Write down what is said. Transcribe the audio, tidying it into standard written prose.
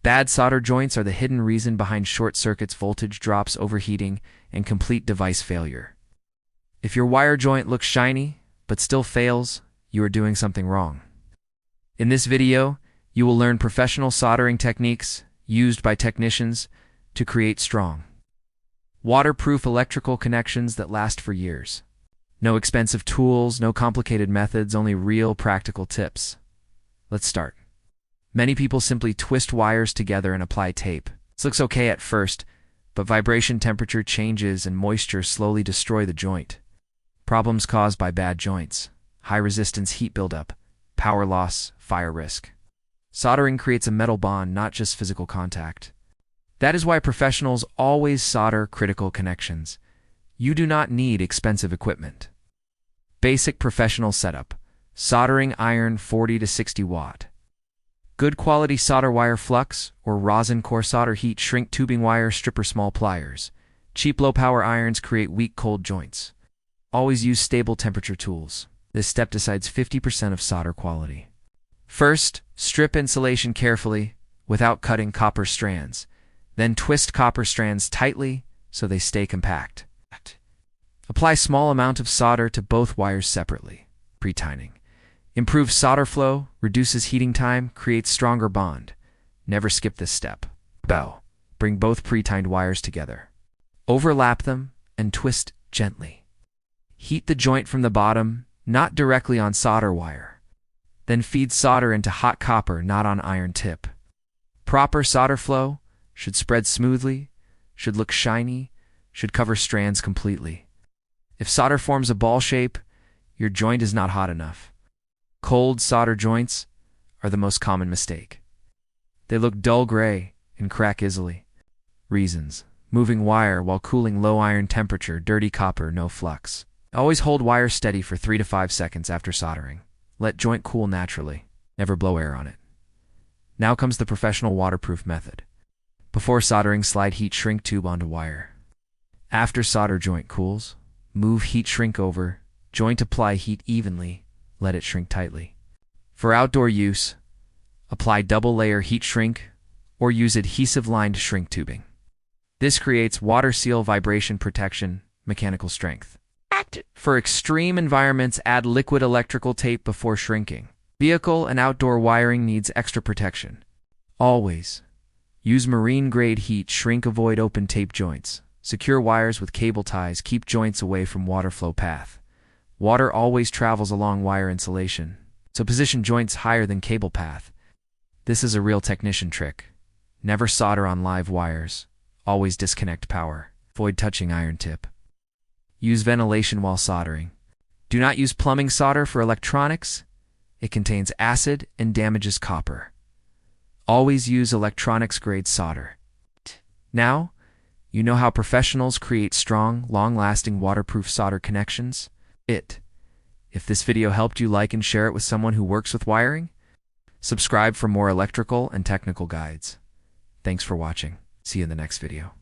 Bad solder joints are the hidden reason behind short circuits, voltage drops, overheating, and complete device failure. If your wire joint looks shiny, but still fails, you are doing something wrong. In this video, you will learn professional soldering techniques used by technicians to create strong, waterproof electrical connections that last for years. No expensive tools, no complicated methods, only real practical tips. Let's start. Many people simply twist wires together and apply tape. This looks okay at first, but vibration, temperature changes, and moisture slowly destroy the joint. Problems caused by bad joints: high resistance, heat buildup, power loss, fire risk. Soldering creates a metal bond, not just physical contact. That is why professionals always solder critical connections. You do not need expensive equipment. Basic professional setup: soldering iron 40 to 60 watt. Good quality solder wire, flux or rosin core solder, heat shrink tubing wire, stripper, small pliers. Cheap low power irons create weak cold joints. Always use stable temperature tools. This step decides 50% of solder quality. First, strip insulation carefully without cutting copper strands. Then twist copper strands tightly so they stay compact. Apply small amount of solder to both wires separately. Pre-tining improves solder flow, reduces heating time, creates stronger bond. Never skip this step. Bring both pre-tined wires together. Overlap them and twist gently. Heat the joint from the bottom, not directly on solder wire. Then feed solder into hot copper, not on iron tip. Proper solder flow should spread smoothly, should look shiny, should cover strands completely. If solder forms a ball shape, your joint is not hot enough. Cold solder joints are the most common mistake. They look dull gray and crack easily. Reasons: moving wire while cooling, low iron temperature, dirty copper, no flux. Always hold wire steady for 3 to 5 seconds after soldering. Let joint cool naturally. Never blow air on it. Now comes the professional waterproof method. Before soldering, slide heat shrink tube onto wire. After solder joint cools, move heat shrink over, joint, apply heat evenly, let it shrink tightly. For outdoor use, apply double layer heat shrink or use adhesive lined shrink tubing. This creates water seal, vibration protection, mechanical strength. For extreme environments, add liquid electrical tape before shrinking. Vehicle and outdoor wiring needs extra protection. Always use marine grade heat shrink, avoid open tape joints. Secure wires with cable ties, keep joints away from water flow path. Water always travels along wire insulation, so position joints higher than cable path. This is a real technician trick. Never solder on live wires. Always disconnect power. Avoid touching iron tip. Use ventilation while soldering. Do not use plumbing solder for electronics. It contains acid and damages copper. Always use electronics grade solder. Now, you know how professionals create strong, long-lasting waterproof solder connections. If this video helped you, like and share it with someone who works with wiring. Subscribe for more electrical and technical guides. Thanks for watching. See you in the next video.